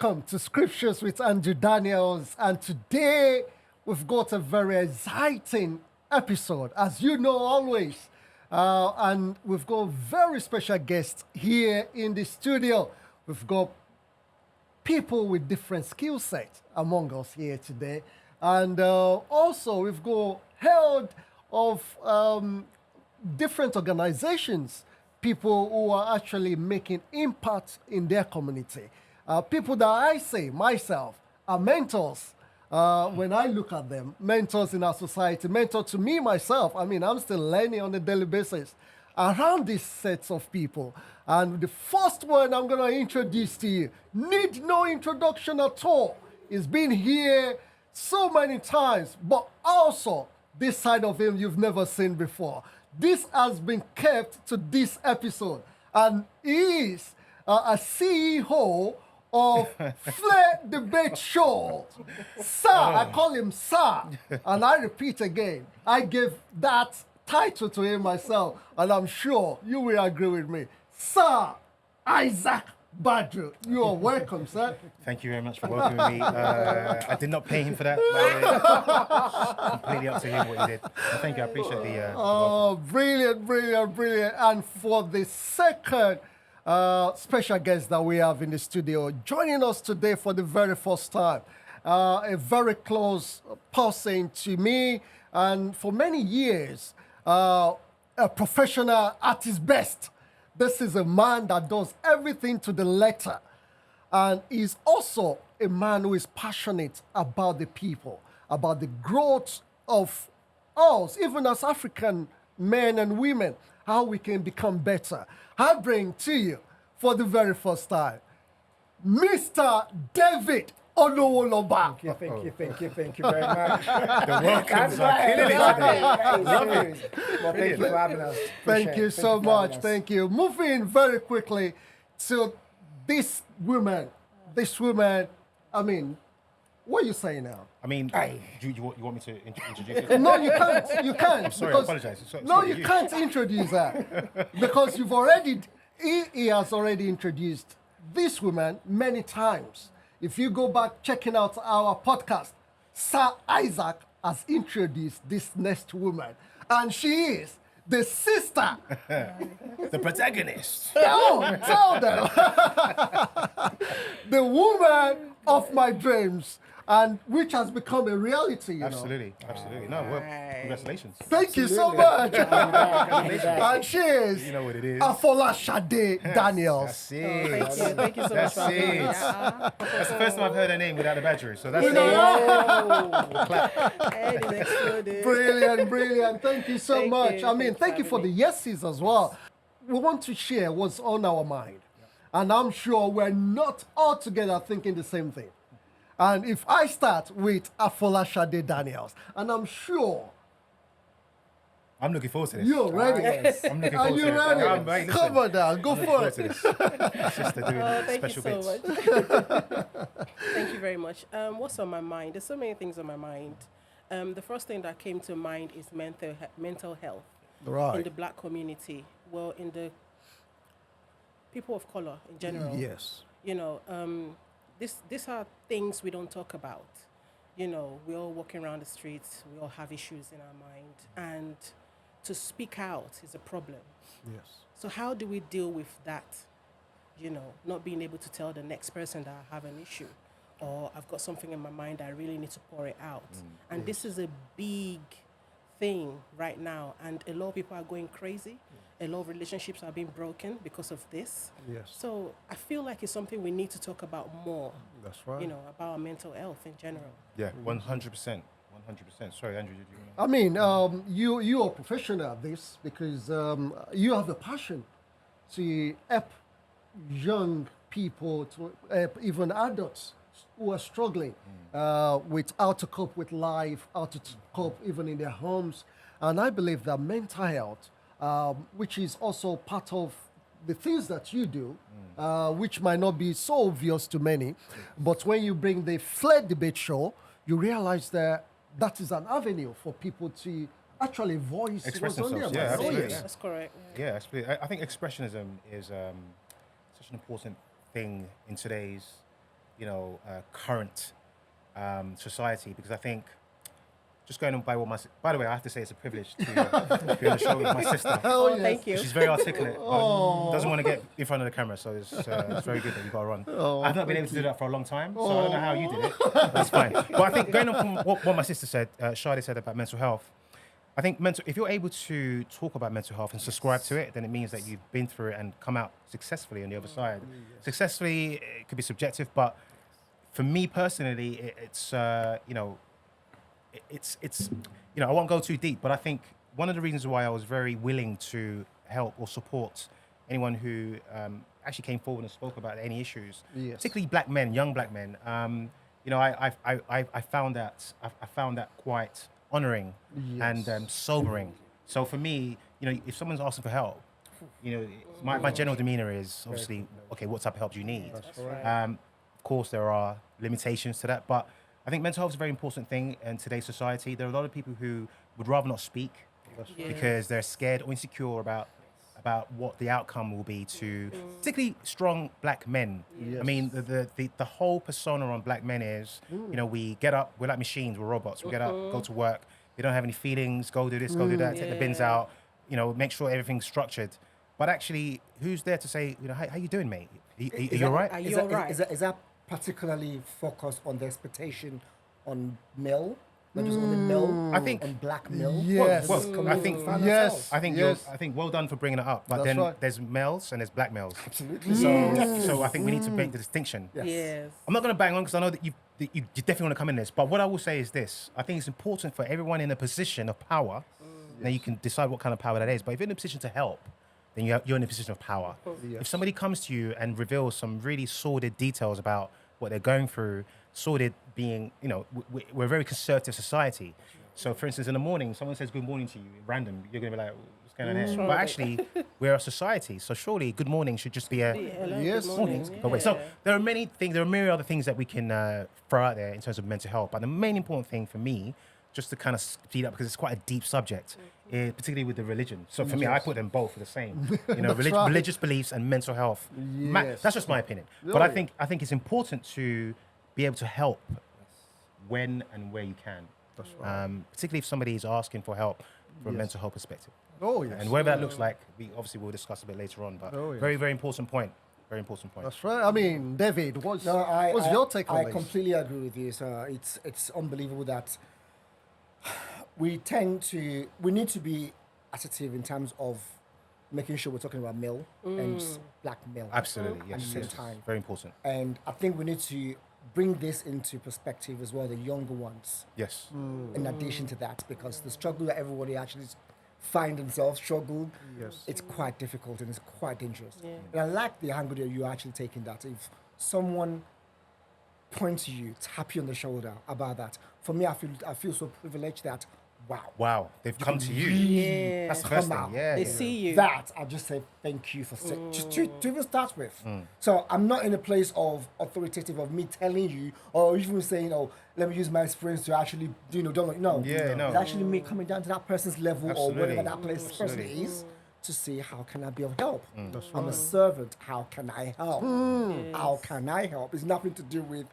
Welcome to Scriptures with Andrew Daniels, and today we've got a very exciting episode, as you know always, and we've got very special guests here in the studio. We've got people with different skill sets among us here today, and also we've got head of different organizations, people who are actually making impact in their community. People that I say, myself, are mentors. When I look at them, mentors in our society, mentor to me, myself. I mean, I'm still learning on a daily basis around these sets of people. And the first one I'm going to introduce to you, need no introduction at all. He's been here so many times, but also this side of him you've never seen before. This has been kept to this episode, and he is a CEO of Flair Debate Show. Sir, I call him Sir, and I repeat again, I gave that title to him myself, and I'm sure you will agree with me. Sir Isaak Badru, you are welcome, sir. Thank you very much for welcoming me. I did not pay him for that. Completely up to him what he did. Thank you, I appreciate the welcome. Brilliant, brilliant, brilliant. And for the second special guest that we have in the studio, joining us today for the very first time, a very close person to me, and for many years, a professional at his best. This is a man that does everything to the letter. And he's also a man who is passionate about the people, about the growth of us, even as African men and women, how we can become better. I bring to you, for the very first time, Mr. David Olowoloba. Thank you very much. The welcome's Love it. Well, thank you for having us. Thank you so much. Thank you. Moving very quickly to this woman. This woman, I mean, what are you saying now? I mean, do you want me to introduce it? No, you can't. You can't. I'm sorry, I apologize. No, you can't introduce her because he has already introduced this woman many times. If you go back checking out our podcast, Sir Isaak has introduced this next woman, and she is the sister. The protagonist. Tell them. The woman of my dreams, and which has become a reality, you Absolutely. No, well, congratulations. Thank you so much. And she is, You know what it is. Afolashade Daniels. That's it. Thank you so much That's for having me. it. That's the first time I've heard her name without a Badru, so that's it. Brilliant. Thank you so much. I mean, thank you for the yeses as well. We want to share what's on our mind. And I'm sure we're not all together thinking the same thing. And if I start with Afolashade Daniels, and I'm sure I'm looking forward to this. you're ready. I'm looking Are forward you to ready? this. Right, listen, Come on now, go I'm looking for forward to it. this. Sister doing Thank special you so bits. much. Thank you very much. What's on my mind? There's so many things on my mind. The first thing that came to mind is mental health in Right. the black community. Well, in the people of color in general. Yes. You know, these are things we don't talk about. You know, we're all walking around the streets. We all have issues in our mind. And to speak out is a problem. Yes. So how do we deal with that? You know, not being able to tell the next person that I have an issue or I've got something in my mind that I really need to pour it out. And this is a big thing right now. And a lot of people are going crazy. A lot of relationships are being broken because of this. Yes. So I feel like it's something we need to talk about more, That's right. you know, about our mental health in general. Yeah, 100%. 100%. Sorry, Andrew, did you I mean, you are professional at this because you have the passion to help young people, to help even adults who are struggling with how to cope with life, how to cope even in their homes. And I believe that mental health, which is also part of the things that you do, which might not be so obvious to many, but when you bring the Flair Debate Show, you realize that that is an avenue for people to actually voice Express what's on themselves, their yeah, mind. absolutely. That's correct. Yeah, absolutely. I think expressionism is such an important thing in today's, current society, because I think just going on by what by the way, I have to say it's a privilege to be on the show with my sister. Oh, thank you. She's very articulate, but doesn't want to get in front of the camera, so it's very good that you got her on. I've not been able to do that for a long time, so I don't know how you did it. That's fine. But I think going on from what my sister said, Shade said about mental health, I think if you're able to talk about mental health and subscribe to it, then it means that you've been through it and come out successfully on the other side. Successfully, it could be subjective, but for me personally, it's I won't go too deep, but I think one of the reasons why I was very willing to help or support anyone who actually came forward and spoke about any issues, particularly black men, young black men, I found that quite honoring and sobering. So for me, if someone's asking for help, my general demeanor is obviously, okay, what type of help do you need? That's right. Of course, there are limitations to that, but I think mental health is a very important thing in today's society. There are a lot of people who would rather not speak because they're scared or insecure about what the outcome will be to particularly strong black men. I mean, the whole persona on black men is, we get up, we're like machines, we're robots. We get up, go to work, we don't have any feelings, go do this, go do that, take the bins out, make sure everything's structured. But actually, who's there to say, how you doing, mate? Are you all right? Are you all right? Is that particularly focused on the expectation on male? Not just on the male, I think on black male. Yes. Well, I think Yes. I think Yes. I think well done for bringing it up. But That's then right. there's males and there's black males. Absolutely. So I think we need to make the distinction. Yes. I'm not going to bang on because I know that you definitely want to come in this. But what I will say is this: I think it's important for everyone in a position of power. Now you can decide what kind of power that is. But if you're in a position to help, then you're in a position of power. Yes. If somebody comes to you and reveals some really sordid details about what they're going through, sordid being, we're a very conservative society. So, for instance, in the morning, someone says good morning to you, random, you're going to be like, what's going on here? But actually, we're a society. So surely good morning should just be a Yes. morning. Go away. So there are many things, there are myriad other things that we can throw out there in terms of mental health. But the main important thing for me, just to kind of speed up, because it's quite a deep subject, particularly with the religion. So for me, I put them both for the same. Right. Religious beliefs and mental health. Yes. That's just my opinion. Oh, But I yeah. think it's important to be able to help when and where you can. That's right. Particularly if somebody is asking for help from a mental health perspective. Oh, yes. And whatever that looks like, we obviously will discuss a bit later on. But Oh, yes. very, very important point. Very important point. That's right. I mean, David, what's I your take on I this? completely agree with you. So it's unbelievable that we need to be assertive in terms of making sure we're talking about male and black male. Absolutely, yes. At the same yes. time. Very important. And I think we need to bring this into perspective as well, the younger ones, Yes. in addition to that, because the struggle that everybody actually find themselves struggle, Yes. it's quite difficult and it's quite dangerous. And I like the angle that you're actually taking that. If someone points to you, tap you on the shoulder about that, for me, I feel so privileged that, wow, They've come to you. Yeah. That's the first Come thing. out. Yeah. They yeah. see you. that I just say thank you for just to even start with. So I'm not in a place of authoritative of me telling you or even saying, oh, let me use my experience to actually don't no. Yeah, no. It's actually me coming down to that person's level Absolutely. or whatever that person Absolutely. is to see how can I be of help. That's I'm a right. servant. How can I help? How can I help? It's nothing to do with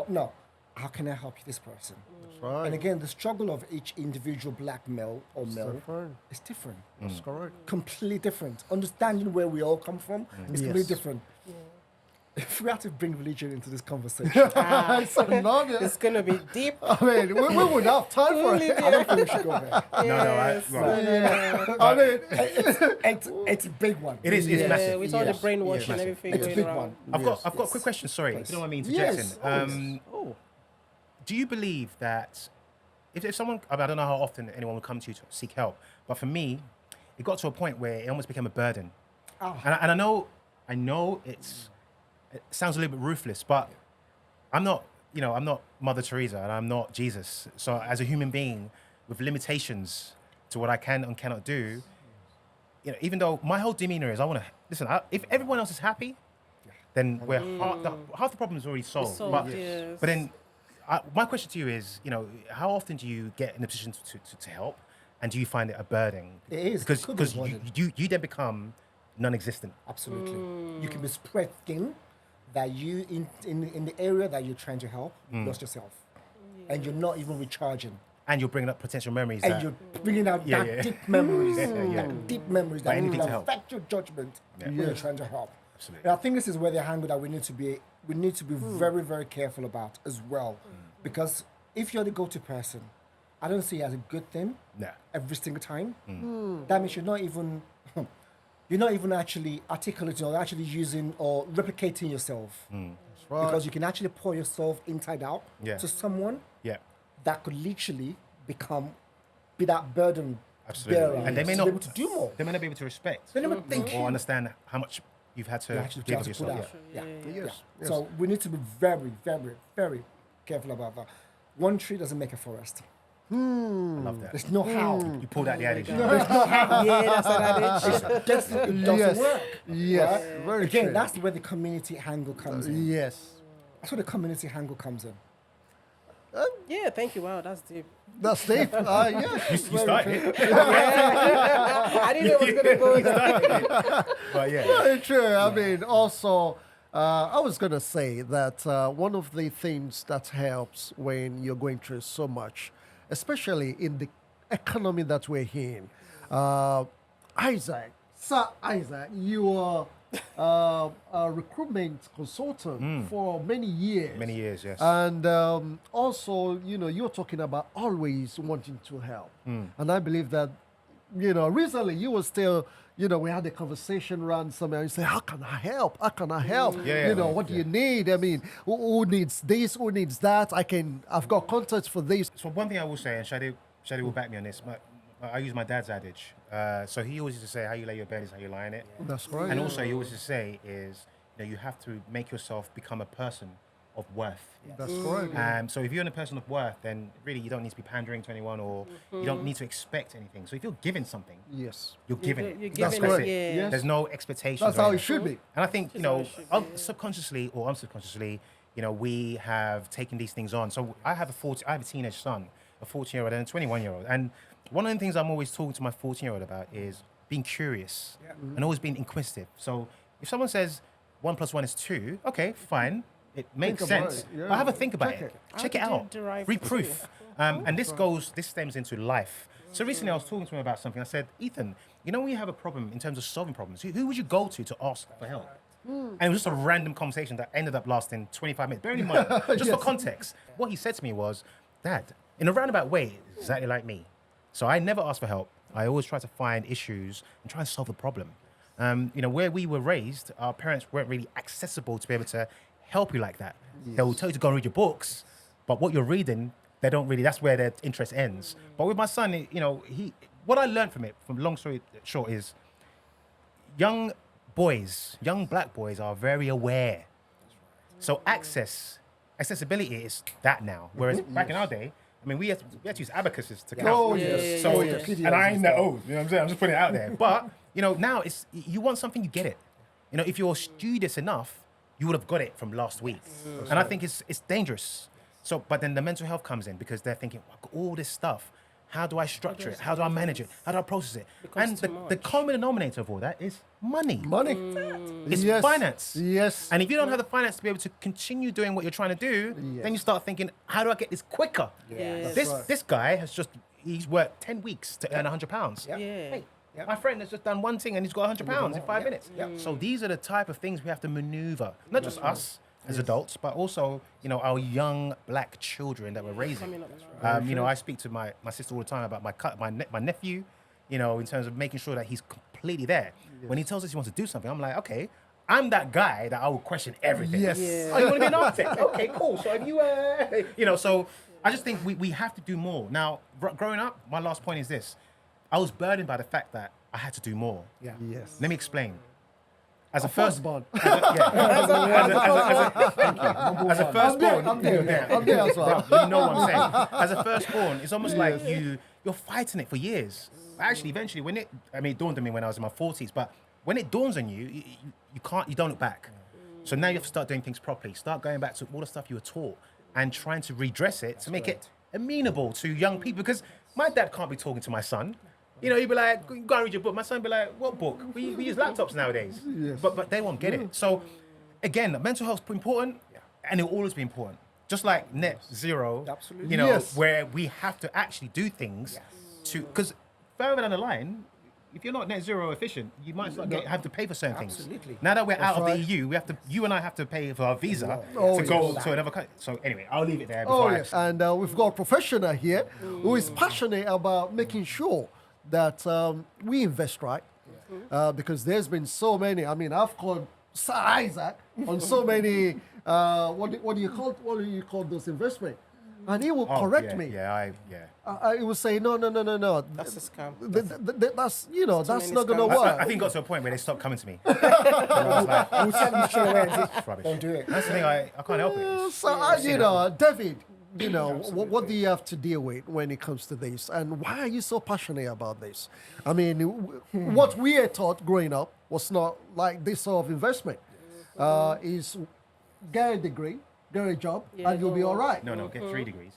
no. How can I help this person? That's right. And again, the struggle of each individual black male or male different. is different. That's correct. Completely different. Understanding where we all come from is completely Yes. different. If we had to bring religion into this conversation, It's another. It's gonna be deep. I mean, we would have time for it. I don't think we should go there. Yes. I mean, It's a big one. It is. It's Yeah, massive. with all the Yes. brainwashing and Yes. everything It's a going big around. one. I've got a Yes. quick question. Sorry, if you don't mind me Yes. interjecting. Do you believe that if someone, I don't know how often anyone would come to you to seek help, but for me, it got to a point where it almost became a burden. And I know it sounds a little bit ruthless, but I'm not Mother Teresa and I'm not Jesus. So as a human being with limitations to what I can and cannot do, even though my whole demeanor is I want to listen. If everyone else is happy, then we're half the problem is already solved. Solved, yes. But then my question to you is, how often do you get in a position to help, and do you find it a burden? It is. It could be Because a burden. you then become non-existent. Absolutely. You can be spread thin that you in the area that you're trying to help lost yourself, and you're not even recharging. And you're bringing up potential memories. And that, you're bringing out deep memories, that deep memories that anything will to help. affect your judgment when you're trying to help. Absolutely. And I think this is where the angle that we need to be very, very careful about as well, because if you're the go-to person, I don't see it as a good thing every single time. That means you're not even actually articulating or actually using or replicating yourself, because you can actually pour yourself inside out to someone that could literally be that burden bearer, and they may not be able to do more. They may not be able to respect They never think or understand how much you've had to actually give try of to put yourself. out. Yes. So we need to be very, very, very careful about that. One tree doesn't make a forest. I love that. There's no how. You pulled out the adage. There's no how. That's an adage. It doesn't work. Yes. Right? Very Again, true. that's where the community angle comes in. Yes. That's where the community angle comes in. Yeah, thank you. Wow, that's deep. That's deep. Yes. You started it. I didn't know it was gonna go there. But yeah. Very true. I mean, also, I was going to say that one of the things that helps when you're going through so much, especially in the economy that we're in, Isaac, Sir Isaac, you are a recruitment consultant for many years. Many years, yes. And also, you're talking about always wanting to help. And I believe that, recently you were still, we had a conversation around somewhere. You say, how can I help? How can I help? What do you need? I mean, who needs this? Who needs that? I've got contacts for this. So one thing I will say, and Shadi will back me on this, I use my dad's adage. So he always used to say, how you lay your bed is how you lie in it. That's right. And also he always used to say is, you have to make yourself become a person of worth. That's right. So if you're a person of worth, then really you don't need to be pandering to anyone, or you don't need to expect anything. So if you're giving something, Yes. you're giving it. You're That's giving correct. it, yeah. Yes. There's no expectations. That's or how it anything. should be. And I think, how it should be. subconsciously or unsubconsciously, we have taken these things on. So I have a teenage son, a 14-year-old and a 21-year-old. And one of the things I'm always talking to my 14-year-old about is being curious and always being inquisitive. So if someone says 1 + 1 is 2, okay, fine. It makes Think about sense. it, yeah. But have a think about Check it. it. Check How it did you out. derive Read the proof. And this stems into life. So recently I was talking to him about something. I said, Ethan, when you have a problem in terms of solving problems, who would you go to ask for help? And it was just a random conversation that ended up lasting 25 minutes. Bearing in mind, just for context, what he said to me was, Dad, in a roundabout way, exactly like me. So I never ask for help. I always try to find issues and try and solve the problem. Where we were raised, our parents weren't really accessible to be able to help you like that. Yes. They'll tell you to go and read your books, but what you're reading, they don't really, that's where their interest ends. But with my son, what I learned from it, from long story short, is young black boys are very aware. So accessibility is that now. Whereas back in our day, we had to use abacuses to count. Oh, yes. So, yes. and I ain't that old, you know what I'm saying? I'm just putting it out there. But, now it's, you want something, you get it. If you're studious enough, you would have got it from last week. And I think it's dangerous. So, but then the mental health comes in because they're thinking, I've got all this stuff. How do I structure it? How do I manage it? How do I process it? And the common denominator of all that is money. Money. It's Yes. finance. Yes. And if you don't have the finance to be able to continue doing what you're trying to do, then you start thinking, how do I get this quicker? Yes. This guy he's worked 10 weeks to earn £100. Yeah. Yeah. My friend has just done one thing and he's got £100 in 5 minutes. So these are the type of things we have to maneuver. Not just us as adults, but also, our young black children that we're raising. I speak to my sister all the time about my nephew, in terms of making sure that he's completely there. Yes. When he tells us he wants to do something, I'm like, okay, I'm that guy that I will question everything. Yes. Yeah. Oh, you want to be an architect? Okay, cool. So have you, so I just think we have to do more. Now, growing up, my last point is this. I was burdened by the fact that I had to do more. Yeah. Yes. Let me explain. As a firstborn, born. as a firstborn, I'm there as well. Bro, you know what I'm saying. As a firstborn, it's almost like you're fighting it for years. Actually, eventually, it dawned on me when I was in my 40s. But when it dawns on you, you don't look back. So now you have to start doing things properly. Start going back to all the stuff you were taught and trying to redress it to make it amenable to young people. Because my dad can't be talking to my son. He'd be like, go and read your book. My son would be like, what book? We use laptops nowadays. Yes. But they won't get it. So again, mental health is important, and it will always be important. Just like net zero, Absolutely. you know, Yes. where we have to actually do things to, because further down the line, if you're not net zero efficient, you might start have to pay for certain Absolutely. things. Now that we're out of right. the EU, you and I have to pay for our visa Oh, to go yes. to another country. So anyway, I'll leave it there. Oh, Before yes. And we've got a professional here who is passionate about making sure that we invest right. Because there's been so many. I mean, I've called Sir Isaac on so many, what do you call those investments? And he will correct me. He will say, no. That's a scam. That's, you know, that's many not going to scams. work. I think it got to a point where they stopped coming to me. And I was like, We'll tell them straight away. and say, rubbish. Don't do it. That's the thing, I can't help it. So, you know, David, you know, what do you have to deal with when it comes to this? And why are you so passionate about this? I mean, what we are taught growing up was not like this sort of investment. Is get a degree, get a job, and you'll be all right. No, get 3 degrees.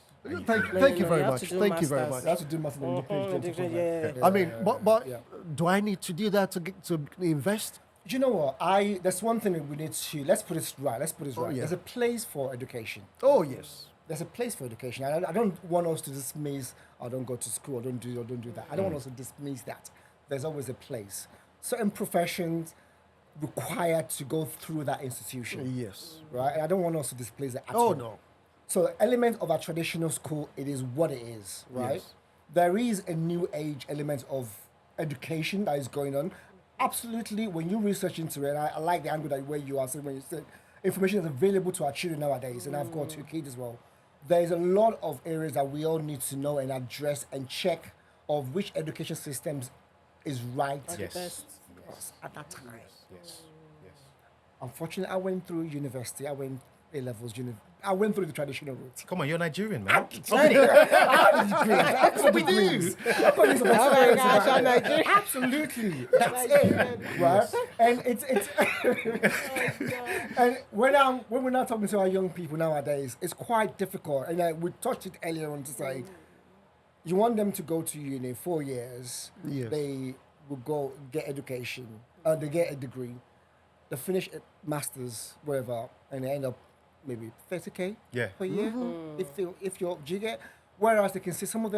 Thank you very have much. to do Thank you very masters. much. You have to do nothing when you finish. Yeah. I mean, but do I need to do that to invest? Do you know what? There's one thing that we need to, let's put it right. yeah. There's a place for education. Oh, yes. There's a place for education. I don't want us to dismiss, I don't go to school, I don't do that. I don't want us to dismiss that. There's always a place. Certain professions required to go through that institution. Yes. Right? And I don't want us to displace that at Oh, all. no. So the element of a traditional school, it is what it is, right? Yes. There is a new age element of education that is going on. Absolutely, when you research into it, I like the angle that where you are saying when you said information is available to our children nowadays, and I've got 2 kids as well. There's a lot of areas that we all need to know and address and check of which education systems is right Yes. Best. for us at that time. Yes. Unfortunately, I went through university, I went A-levels, I went through the traditional route. Come on, you're Nigerian, man. That's what we do. Nigeria. Absolutely, that's it, right? And it's and when we're not talking to our young people nowadays, it's quite difficult. And we touched it earlier on to say, you want them to go to uni 4 years. Yes. They will go get education, they get a degree, they finish a masters, whatever, and they end up maybe 30K per year. If you're, do you get? Whereas they can see some of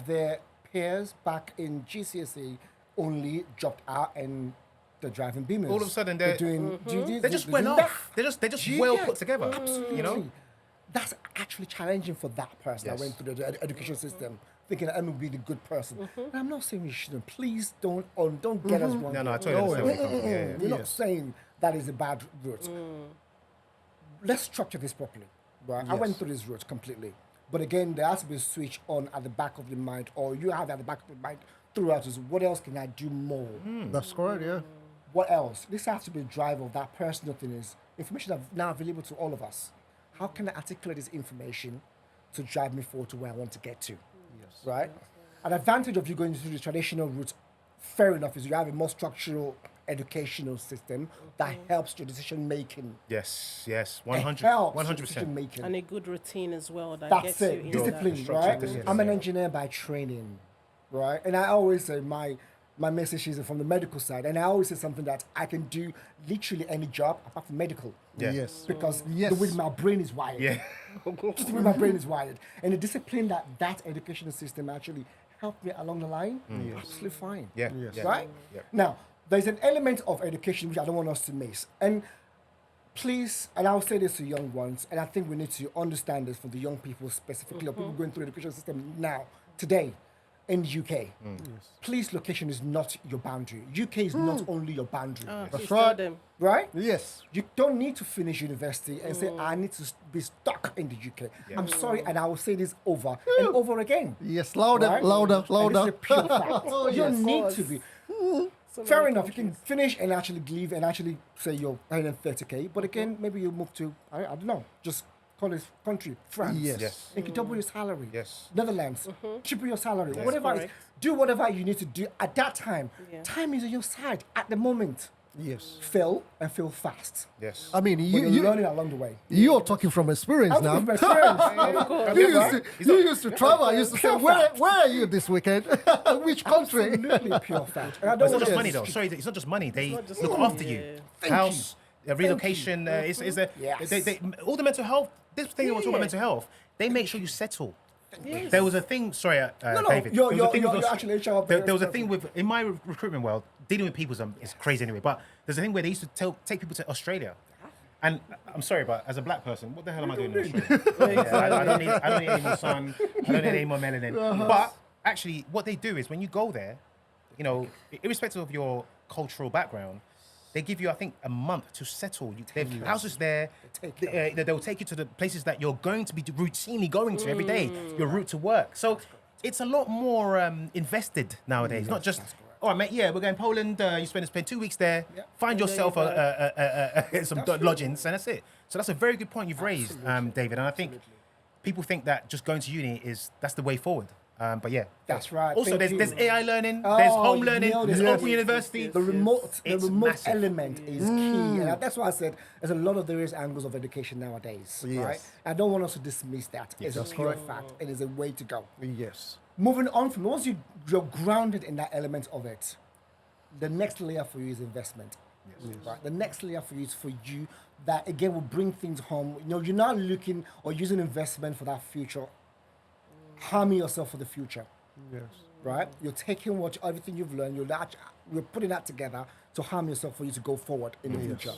their peers back in GCSE only dropped out and they're driving Beamers. All of a sudden, they're doing. They just went doing off. They're just Do you well get? put together. Absolutely. You know? That's actually challenging for that person that Yes. went through the education system, thinking that I'm going to be the good person. And I'm not saying you shouldn't. Please don't get us wrong. No, I totally understand where you come from. Yeah. We're not saying that is a bad route. Let's structure this properly. Right? I went through this route completely. But again, there has to be a switch on at the back of your mind, or you have it at the back of your mind throughout is what else can I do more? That's correct, yeah. What else? This has to be a drive of that personal thing is information that's now available to all of us. How can I articulate this information to drive me forward to where I want to get to? Yes. Right? An advantage of you going through the traditional route, fair enough, is you have a more structural educational system that helps your decision making. Yes, It 100, helps 100%. decision making. And a good routine as well that That's gets it. you in Discipline, Structure, right? discipline, I'm an yeah. engineer by training, right? And I always say my message is from the medical side, and I always say something that I can do literally any job apart from medical. Yeah. Yes. Because Yes. the way my brain is wired. Yeah. Just the way my brain is wired. And the discipline that educational system actually helped me along the line, absolutely fine. Yeah. Yes. yeah. Right? Yeah. Now, there's an element of education which I don't want us to miss. And please, and I'll say this to young ones, and I think we need to understand this for the young people specifically, or people going through the education system now, today, in the UK. Please, location is not your boundary. UK is not only your boundary. That's Please right. tell them. Right? Yes. You don't need to finish university and say, I need to be stuck in the UK. I'm sorry, and I will say this over and over again. Yes, louder, Right? louder, And this louder. is a pure fact. Oh, You don't yes. need to be. Fair enough, you can finish and actually leave and actually say you're earning 30K, but again, maybe you move to, I don't know, just call this country, France. Yes. Yes. You can double your salary. Yes. Netherlands, triple your salary. Whatever it is, Correct. do whatever you need to do at that time. Yeah. Time is on your side at the moment. Yes. Fail and fail fast. Yes. I mean, But you're you learning along the way. you're talking from experience I'm now. talking from experience. You used to travel. I used to say, where are you this weekend? Which country? Absolutely pure fact. And I But don't it's not want just to money though. Sorry, it's not just money. They not just look money, after you. yeah. House, relocation. All the mental health. This thing I want to talk about mental health. They make sure you settle. Yes. There was a thing. Sorry, David. You're There was a thing with actually HR. there was a thing with in my recruitment world. Dealing with people is crazy anyway. But there's a thing where they used to take people to Australia. And I'm sorry, but as a black person, what the hell am I doing in Australia? I don't need any more sun. I don't need any more melanin. But actually, what they do is when you go there, you know, irrespective of your cultural background, they give you, I think, a month to settle. They have houses there. They'll take you to the places that you're going to be routinely going to every day, your route to work. So it's a lot more invested nowadays. Not just, all right, mate, yeah, we're going to Poland. You spend 2 weeks there. Find yourself some lodgings, and that's it. So that's a very good point you've raised, David. And I think people think that just going to uni that's the way forward. But yeah, that's right. Also, there's AI learning, there's home learning, there's open university. The remote massive. element is key, and that's why I said there's a lot of various angles of education nowadays. Yes. Right? I don't want us to dismiss that. Yes, It's a pure fact. It is a way to go. Yes. Moving on from once you're grounded in that element of it, the next layer for you is investment. Yes. Right. The next layer for you is for you that again will bring things home. You know, you're not looking or using investment for that future. Harming yourself for the future. Yes. Right? You're taking everything you've learned, you're putting that together to harm yourself for you to go forward in the future.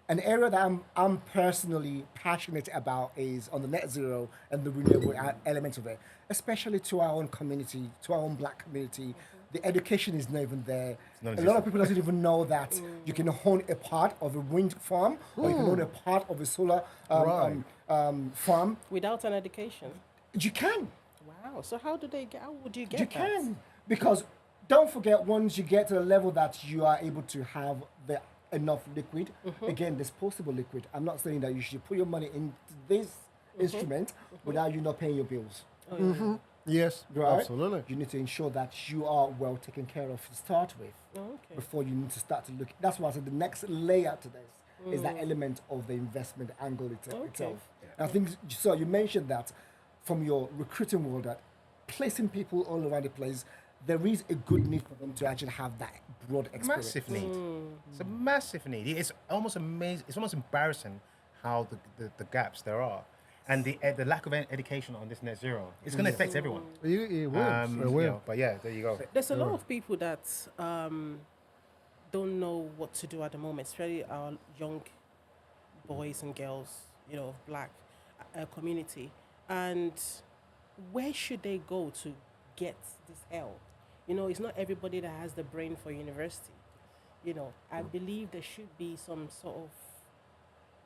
An area that I'm personally passionate about is on the net zero and the renewable element of it, especially to our own community, to our own black community. The education is not even there. A lot of people don't even know that you can own a part of a wind farm or you can own a part of a solar farm. Without an education? You can. Wow. So how would you get You that? can. Because don't forget, once you get to the level that you are able to have enough liquid, again, disposable liquid, I'm not saying that you should put your money into this instrument without you not paying your bills. Yes, Right? absolutely. You need to ensure that you are well taken care of to start with before you need to start to look. That's why I said the next layer to this is that element of the investment angle itself. And I think, so you mentioned that from your recruiting world, that placing people all around the place, there is a good need for them to actually have that broad experience. Massive need. It's a massive need. It's almost amazing. It's almost embarrassing how the gaps there are, and the lack of education on this net zero. It's going to affect everyone. It will. It will. You know, but yeah, there you go. There's a lot of people that don't know what to do at the moment, especially our young boys and girls, you know, of black community. And where should they go to get this help? You know, it's not everybody that has the brain for university. You know, I believe there should be some sort of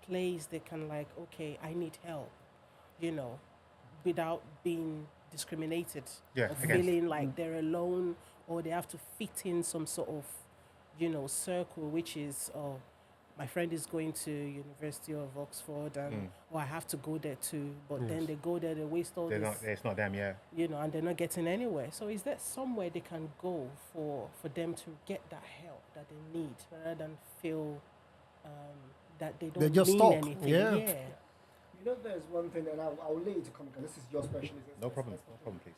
place they can okay, I need help, you know, without being discriminated or feeling like they're alone or they have to fit in some sort of, you know, circle, which is, my friend is going to University of Oxford and I have to go there too. But then they go there, they waste all this. It's not them, yeah. You know, and they're not getting anywhere. So is there somewhere they can go for them to get that help that they need rather than feel that they don't just mean stuck. anything? Yeah. You know, there's one thing, and I'll leave you to comment, because this is your specialism. No problem, please.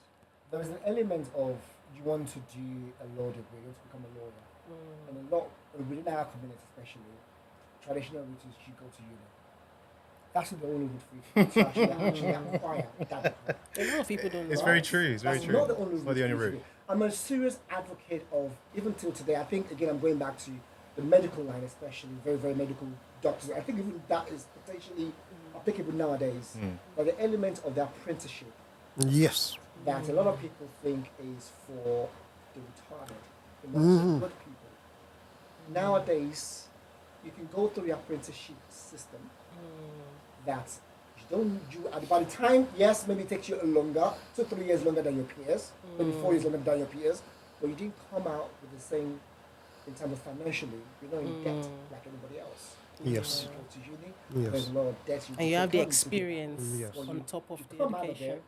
There is an element of you want to do a law degree, you want to become a lawyer. And a lot, within our community especially, traditional route is you go to uni. That's not the only route for you to actually acquire that degree. A lot of people don't know. It's very true. It's very That's true. not the only route. It's not the only for you to route. do. I'm a serious advocate of, even till today, I think, again, I'm going back to the medical line, especially, very, very medical doctors. I think even that is potentially applicable nowadays. But the element of the apprenticeship Yes. that a lot of people think is for the retarded, the not good people. Nowadays, you can go through the apprenticeship system that by the time, yes, maybe it takes you longer, 2-3 years longer than your peers, maybe 4 years longer than your peers, but you didn't come out with the same, in terms of financially, you're not in debt like anybody else. Yes. You go to uni, there's a lot of debt. And you have the experience on top of the come out of education. there,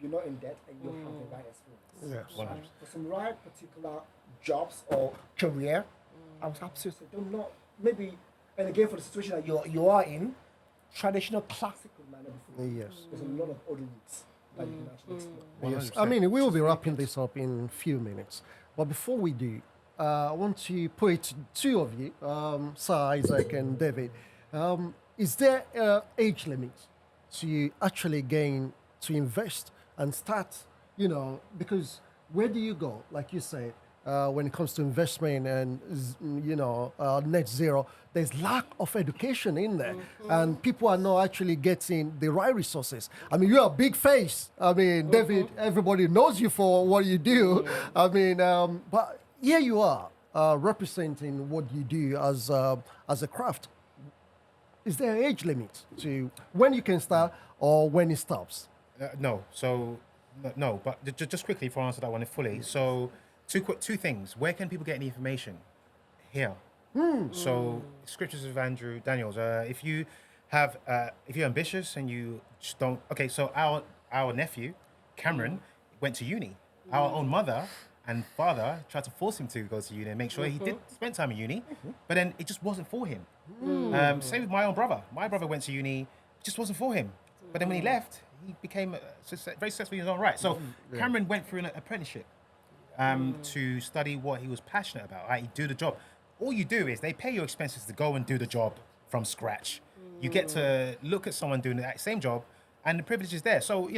you're not in debt and you have the right experience. Yes. 100%. For some right particular jobs or career, I was absolutely do not maybe, and again for the situation that you are in, traditional classical manner before. Yes. There's a lot of other routes that you can actually explore. Yes. I mean, we will be wrapping this up in a few minutes. But before we do, I want to put it to two of you, Sir Isaac and David. Is there an age limit to actually gain to invest and start? Because where do you go? Like you said, when it comes to investment and net zero, there's lack of education in there, and people are not actually getting the right resources. I mean, you're a big face. I mean, David, everybody knows you for what you do. I mean, but here you are representing what you do as a craft. Is there an age limit to when you can start or when it stops? No. So, no. But just quickly for answer that one fully. So, two things. Where can people get any information? Here. So, scriptures of Andrew Daniels. If you're ambitious and you just don't. Okay. So our nephew, Cameron, went to uni. Our own mother and father tried to force him to go to uni and make sure he did spend time in uni, but then it just wasn't for him. Same with my own brother. My brother went to uni, it just wasn't for him. But then when he left, he became very successful in his own right. So Cameron went through an apprenticeship to study what he was passionate about, right? Do the job. All you do is they pay your expenses to go and do the job from scratch. You get to look at someone doing that same job, and the privilege is there. So,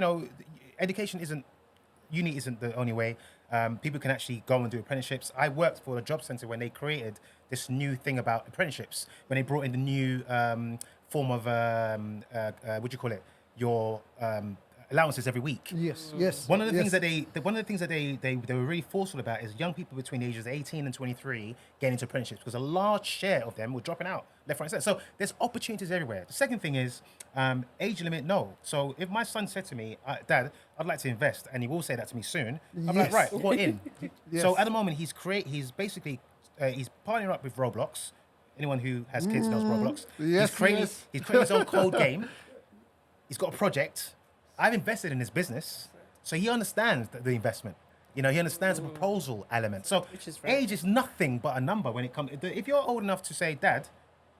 uni isn't the only way. People can actually go and do apprenticeships. I worked for a job centre when they created this new thing about apprenticeships, when they brought in the new form of, what do you call it? Your allowances every week. Yes. One of the things that they were really forceful about is young people between the ages of 18 and 23 getting into apprenticeships, because a large share of them were dropping out left, right, and centre. So there's opportunities everywhere. The second thing is age limit, no. So if my son said to me, Dad, I'd like to invest, and he will say that to me soon, I'm like, right, what in? So at the moment, he's basically partnering up with Roblox. Anyone who has kids knows Roblox. He's creating his own code game. He's got a project. I've invested in his business, so he understands the investment. He understands the proposal element. So age is nothing but a number when it comes. If you're old enough to say, Dad,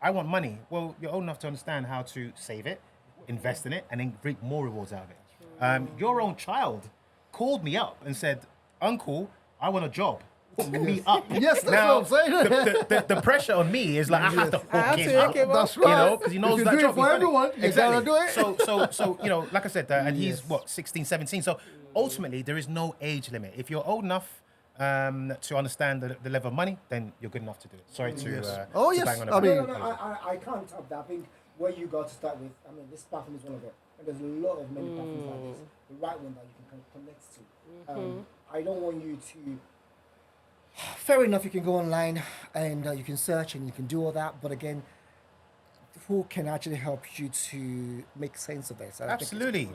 I want money, well, you're old enough to understand how to save it, invest in it, and then reap more rewards out of it. Your own child called me up and said, Uncle, I want a job. Hook me up. Yes, that's now, what I'm saying. the pressure on me is like, I have to hook him up. That's right. Because he knows if that you do job. it for everyone, you gotta do it. So, like I said, and he's 16, 17. So ultimately, there is no age limit. If you're old enough to understand the level of money, then you're good enough to do it. Sorry to bang on No, about I can't help that. I think where you got to start with, this platform is one of it. And there's a lot of many platforms like this. The right one that you can connect to. I don't want you to... Fair enough, you can go online and you can search and you can do all that. But again, who can actually help you to make sense of this? Absolutely.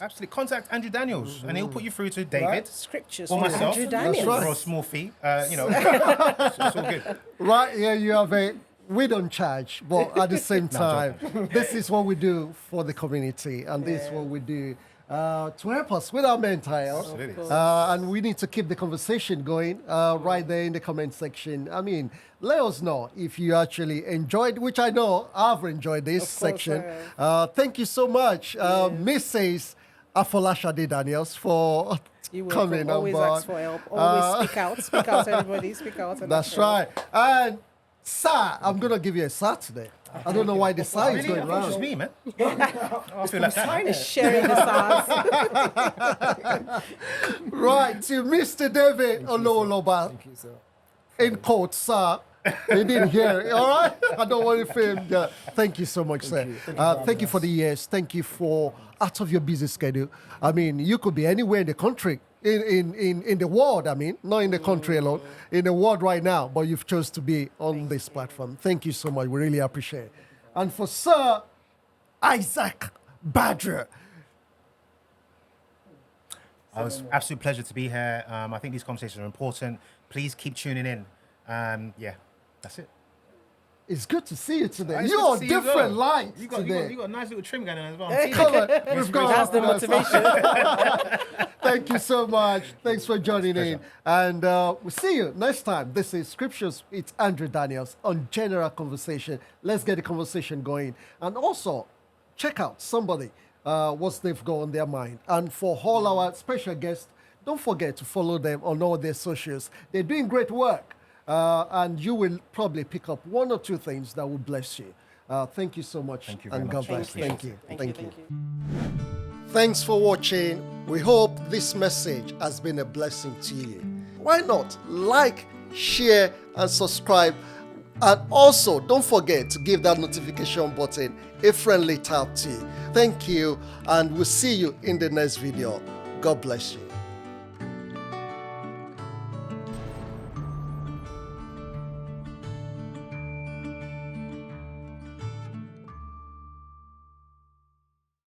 Absolutely. Contact Andrew Daniels and he'll put you through to David. Right. Scriptures Or from myself. Andrew Daniels. That's right. For a small fee. It's all good. Right here, you have we don't charge, but at the same time, this is what we do for the community, and this is what we do to help us with our mental health. Absolutely. And we need to keep the conversation going right there in the comment section. I mean, let us know if you actually enjoyed, which I know I've enjoyed this section. Thank you so much, Mrs. Afolashade Daniels, for coming always on board. ask for help. Always speak out, everybody, speak out. That's right. And Sir, I'm going to give you a Sir today. I don't know why the Sir is going It's just round. me, man. I feel like that. Sharing the stars. Right, to Mr. David Olowoloba, Thank you, sir. in quote, Sir. He didn't hear it, all right? I don't want to film. Thank you so much, sir. Thank you for the years. Thank you for out of your busy schedule. I mean, you could be anywhere in the country, in the world, I mean, not in the country alone, in the world right now, but you've chose to be on this platform. Thank you so much. We really appreciate it. And for Sir Isaak Badru. It was an absolute pleasure to be here. I think these conversations are important. Please keep tuning in. Yeah, that's it. It's good to see you today. It's You're good to on see you as different well. lights You got a nice little trim going on as well. I'm Come seeing it. on, we've got That's the motivation. Thank you so much. Thanks for joining in. And we'll see you next time. This is Scriptures. It's Andrew Daniels on General Conversation. Let's get the conversation going. And also, check out somebody, what they've got on their mind. And for all our special guests, don't forget to follow them on all their socials. They're doing great work. and you will probably pick up one or two things that will bless you. Thank you so much. Thank you very and much. God bless. Thank you. Thank you. Thanks for watching. We hope this message has been a blessing to you. Why not like, share, and subscribe? And also, don't forget to give that notification button a friendly tap too. Thank you, and we'll see you in the next video. God bless you.